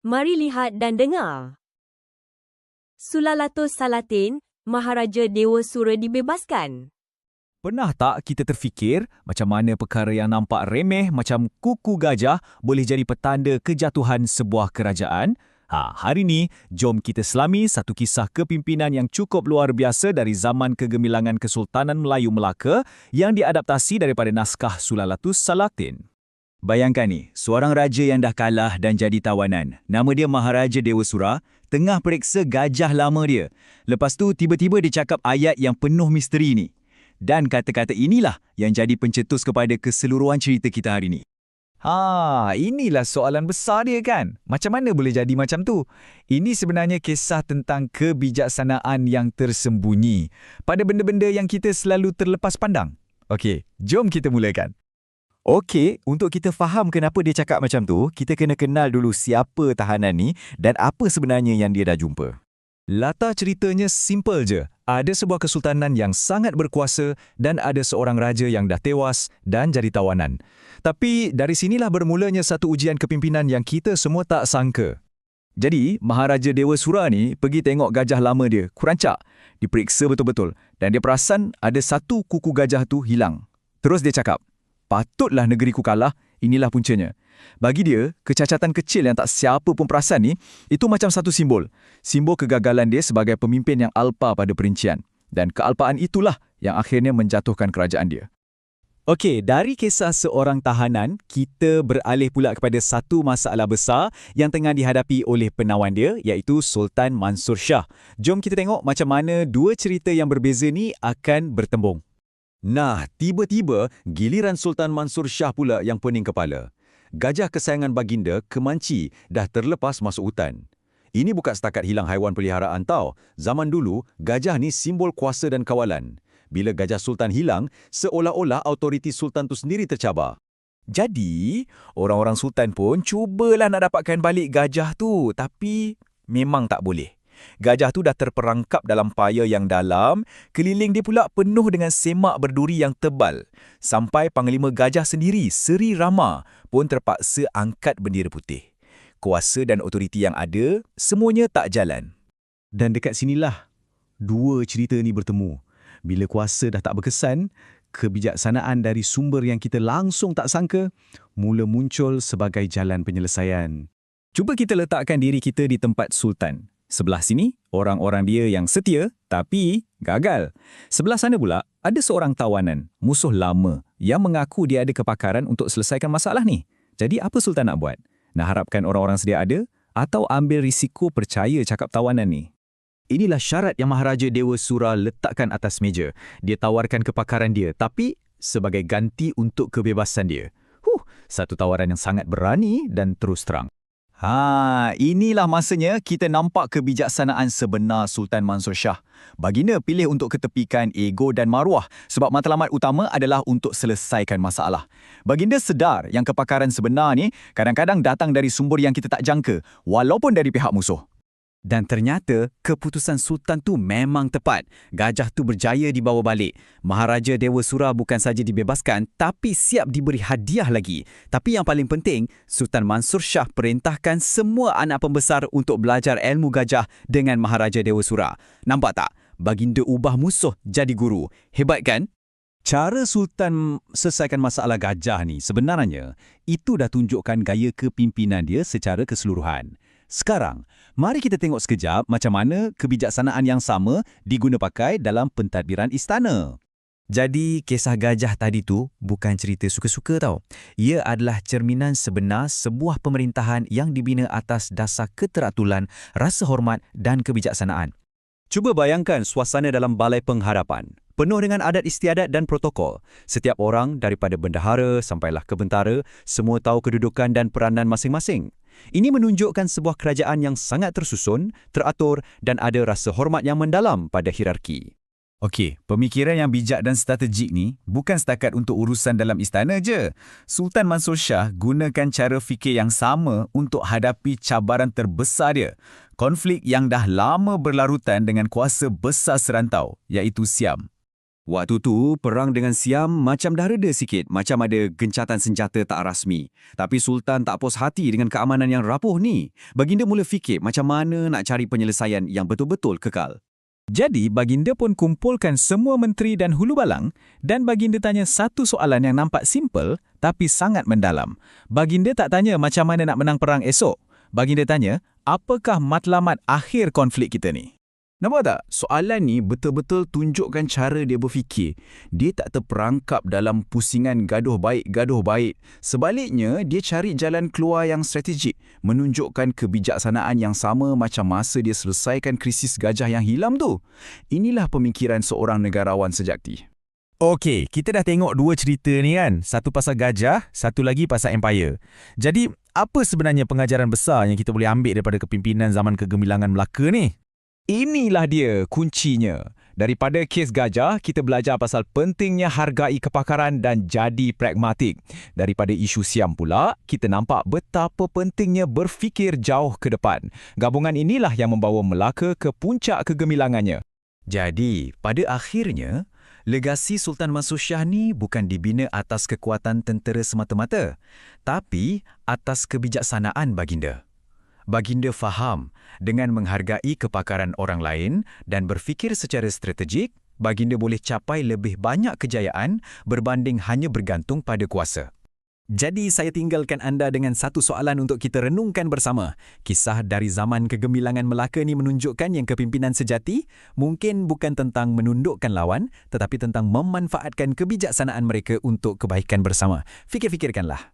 Mari lihat dan dengar. Sulalatus Salatin, Maharaja Dewa Sura dibebaskan. Pernah tak kita terfikir macam mana perkara yang nampak remeh macam kuku gajah boleh jadi petanda kejatuhan sebuah kerajaan? Hari ini, jom kita selami satu kisah kepimpinan yang cukup luar biasa dari zaman kegemilangan Kesultanan Melayu Melaka yang diadaptasi daripada naskah Sulalatus Salatin. Bayangkan ni, seorang raja yang dah kalah dan jadi tawanan. Nama dia Maharaja Dewa Sura, tengah periksa gajah lama dia. Lepas tu tiba-tiba dia cakap ayat yang penuh misteri ni. Dan kata-kata inilah yang jadi pencetus kepada keseluruhan cerita kita hari ini. Inilah soalan besar dia kan? Macam mana boleh jadi macam tu? Ini sebenarnya kisah tentang kebijaksanaan yang tersembunyi pada benda-benda yang kita selalu terlepas pandang. Okey, jom kita mulakan. Okey, untuk kita faham kenapa dia cakap macam tu, kita kena kenal dulu siapa tahanan ni dan apa sebenarnya yang dia dah jumpa. Latar ceritanya simple je. Ada sebuah kesultanan yang sangat berkuasa dan ada seorang raja yang dah tewas dan jadi tawanan. Tapi dari sinilah bermulanya satu ujian kepimpinan yang kita semua tak sangka. Jadi, Maharaja Dewa Sura ni pergi tengok gajah lama dia, kurancak. Diperiksa betul-betul dan dia perasan ada satu kuku gajah tu hilang. Terus dia cakap, patutlah negeriku kalah, inilah puncanya. Bagi dia, kecacatan kecil yang tak siapa pun perasan ni, itu macam satu simbol. Simbol kegagalan dia sebagai pemimpin yang alpa pada perincian. Dan kealpaan itulah yang akhirnya menjatuhkan kerajaan dia. Okey, dari kisah seorang tahanan, kita beralih pula kepada satu masalah besar yang tengah dihadapi oleh penawan dia, iaitu Sultan Mansur Shah. Jom kita tengok macam mana dua cerita yang berbeza ni akan bertembung. Nah, tiba-tiba giliran Sultan Mansur Shah pula yang pening kepala. Gajah kesayangan baginda, Kemanci, dah terlepas masuk hutan. Ini bukan setakat hilang haiwan peliharaan tau. Zaman dulu, gajah ni simbol kuasa dan kawalan. Bila gajah sultan hilang, seolah-olah autoriti sultan tu sendiri tercabar. Jadi, orang-orang sultan pun cubalah nak dapatkan balik gajah tu, tapi memang tak boleh. Gajah tu dah terperangkap dalam paya yang dalam, keliling dia pula penuh dengan semak berduri yang tebal. Sampai Panglima Gajah sendiri, Seri Rama, pun terpaksa angkat bendera putih. Kuasa dan otoriti yang ada, semuanya tak jalan. Dan dekat sinilah, dua cerita ni bertemu. Bila kuasa dah tak berkesan, kebijaksanaan dari sumber yang kita langsung tak sangka, mula muncul sebagai jalan penyelesaian. Cuba kita letakkan diri kita di tempat sultan. Sebelah sini, orang-orang dia yang setia, tapi gagal. Sebelah sana pula, ada seorang tawanan, musuh lama, yang mengaku dia ada kepakaran untuk selesaikan masalah ni. Jadi apa sultan nak buat? Nak harapkan orang-orang sedia ada? Atau ambil risiko percaya cakap tawanan ni? Inilah syarat yang Maharaja Dewa Sura letakkan atas meja. Dia tawarkan kepakaran dia, tapi sebagai ganti untuk kebebasan dia. Satu tawaran yang sangat berani dan terus terang. Inilah masanya kita nampak kebijaksanaan sebenar Sultan Mansur Shah. Baginda pilih untuk ketepikan ego dan maruah sebab matlamat utama adalah untuk selesaikan masalah. Baginda sedar yang kepakaran sebenar ni kadang-kadang datang dari sumber yang kita tak jangka, walaupun dari pihak musuh. Dan ternyata, keputusan Sultan tu memang tepat. Gajah tu berjaya dibawa balik. Maharaja Dewa Sura bukan saja dibebaskan, tapi siap diberi hadiah lagi. Tapi yang paling penting, Sultan Mansur Shah perintahkan semua anak pembesar untuk belajar ilmu gajah dengan Maharaja Dewa Sura. Nampak tak? Baginda ubah musuh jadi guru. Hebat kan? Cara Sultan selesaikan masalah gajah ni sebenarnya, itu dah tunjukkan gaya kepimpinan dia secara keseluruhan. Sekarang, mari kita tengok sekejap macam mana kebijaksanaan yang sama diguna pakai dalam pentadbiran istana. Jadi, kisah gajah tadi tu bukan cerita suka-suka tau. Ia adalah cerminan sebenar sebuah pemerintahan yang dibina atas dasar keteraturan, rasa hormat dan kebijaksanaan. Cuba bayangkan suasana dalam balai penghadapan. Penuh dengan adat istiadat dan protokol. Setiap orang daripada bendahara sampailah ke bentara, semua tahu kedudukan dan peranan masing-masing. Ini menunjukkan sebuah kerajaan yang sangat tersusun, teratur dan ada rasa hormat yang mendalam pada hierarki. Okey, pemikiran yang bijak dan strategik ni bukan setakat untuk urusan dalam istana je. Sultan Mansur Shah gunakan cara fikir yang sama untuk hadapi cabaran terbesar dia. Konflik yang dah lama berlarutan dengan kuasa besar serantau, iaitu Siam. Waktu tu, perang dengan Siam macam dah reda sikit, macam ada gencatan senjata tak rasmi. Tapi Sultan tak puas hati dengan keamanan yang rapuh ni. Baginda mula fikir macam mana nak cari penyelesaian yang betul-betul kekal. Jadi, baginda pun kumpulkan semua menteri dan hulu balang dan baginda tanya satu soalan yang nampak simple tapi sangat mendalam. Baginda tak tanya macam mana nak menang perang esok. Baginda tanya, apakah matlamat akhir konflik kita ni? Nampak tak? Soalan ni betul-betul tunjukkan cara dia berfikir. Dia tak terperangkap dalam pusingan gaduh baik. Sebaliknya, dia cari jalan keluar yang strategik, menunjukkan kebijaksanaan yang sama macam masa dia selesaikan krisis gajah yang hilang tu. Inilah pemikiran seorang negarawan sejati. Okey, kita dah tengok dua cerita ni kan. Satu pasal gajah, satu lagi pasal empire. Jadi, apa sebenarnya pengajaran besar yang kita boleh ambil daripada kepimpinan zaman kegemilangan Melaka ni? Inilah dia kuncinya. Daripada kes gajah, kita belajar pasal pentingnya hargai kepakaran dan jadi pragmatik. Daripada isu Siam pula, kita nampak betapa pentingnya berfikir jauh ke depan. Gabungan inilah yang membawa Melaka ke puncak kegemilangannya. Jadi, pada akhirnya, legasi Sultan Mansur Shah ni bukan dibina atas kekuatan tentera semata-mata, tapi atas kebijaksanaan baginda. Baginda faham, dengan menghargai kepakaran orang lain dan berfikir secara strategik, baginda boleh capai lebih banyak kejayaan berbanding hanya bergantung pada kuasa. Jadi saya tinggalkan anda dengan satu soalan untuk kita renungkan bersama. Kisah dari zaman kegemilangan Melaka ni menunjukkan yang kepimpinan sejati mungkin bukan tentang menundukkan lawan, tetapi tentang memanfaatkan kebijaksanaan mereka untuk kebaikan bersama. Fikir-fikirkanlah.